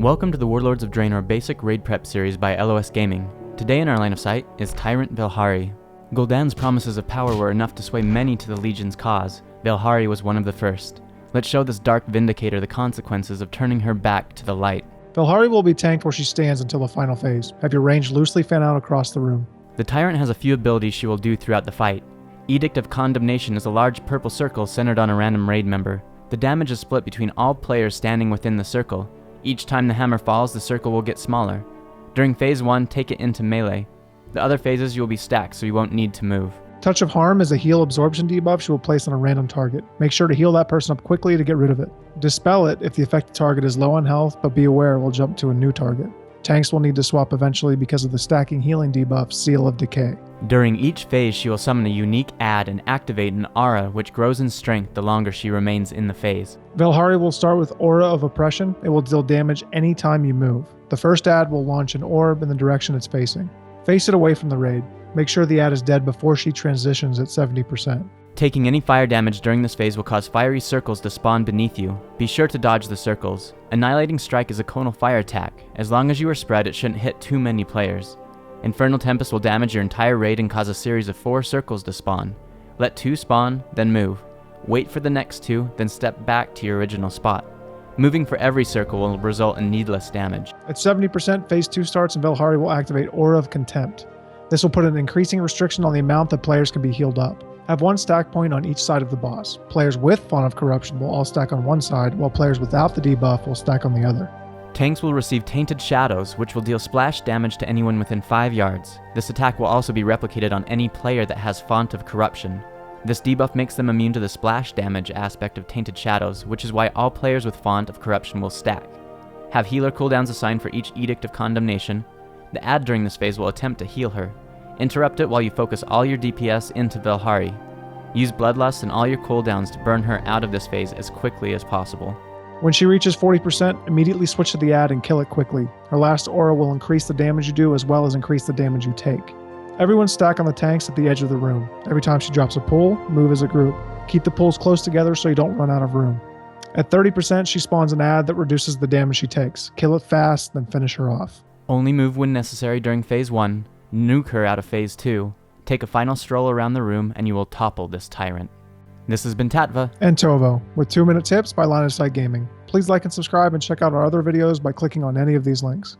Welcome to the Warlords of Draenor basic raid prep series by LOS Gaming. Today in our line of sight is Tyrant Velhari. Gul'dan's promises of power were enough to sway many to the Legion's cause. Velhari was one of the first. Let's show this dark Vindicator the consequences of turning her back to the light. Velhari will be tanked where she stands until the final phase. Have your range loosely fan out across the room. The Tyrant has a few abilities she will do throughout the fight. Edict of Condemnation is a large purple circle centered on a random raid member. The damage is split between all players standing within the circle. Each time the hammer falls, the circle will get smaller. During phase 1, take it into melee. The other phases you will be stacked, so you won't need to move. Touch of Harm is a heal absorption debuff she will place on a random target. Make sure to heal that person up quickly to get rid of it. Dispel it if the affected target is low on health, but be aware it will jump to a new target. Tanks will need to swap eventually because of the stacking healing debuff, Seal of Decay. During each phase, she will summon a unique add and activate an aura which grows in strength the longer she remains in the phase. Velhari will start with Aws of Oppression. It will deal damage anytime you move. The first add will launch an orb in the direction it's facing. Face it away from the raid. Make sure the add is dead before she transitions at 70%. Taking any fire damage during this phase will cause fiery circles to spawn beneath you. Be sure to dodge the circles. Annihilating Strike is a conal fire attack. As long as you are spread, it shouldn't hit too many players. Infernal Tempest will damage your entire raid and cause a series of 4 circles to spawn. Let 2 spawn, then move. Wait for the next 2, then step back to your original spot. Moving for every circle will result in needless damage. At 70%, phase 2 starts and Velhari will activate Aura of Contempt. This will put an increasing restriction on the amount that players can be healed up. Have 1 stack point on each side of the boss. Players with Font of Corruption will all stack on one side, while players without the debuff will stack on the other. Tanks will receive Tainted Shadows, which will deal splash damage to anyone within 5 yards. This attack will also be replicated on any player that has Font of Corruption. This debuff makes them immune to the splash damage aspect of Tainted Shadows, which is why all players with Font of Corruption will stack. Have healer cooldowns assigned for each Edict of Condemnation. The add during this phase will attempt to heal her. Interrupt it while you focus all your DPS into Velhari. Use Bloodlust and all your cooldowns to burn her out of this phase as quickly as possible. When she reaches 40%, immediately switch to the add and kill it quickly. Her last aura will increase the damage you do as well as increase the damage you take. Everyone stack on the tanks at the edge of the room. Every time she drops a pull, move as a group. Keep the pulls close together so you don't run out of room. At 30%, she spawns an add that reduces the damage she takes. Kill it fast, then finish her off. Only move when necessary during phase 1. Nuke her out of phase 2. Take a final stroll around the room and you will topple this tyrant. This has been Tatva and Tovo with 2-minute tips by Line of Sight Gaming. Please like and subscribe and check out our other videos by clicking on any of these links.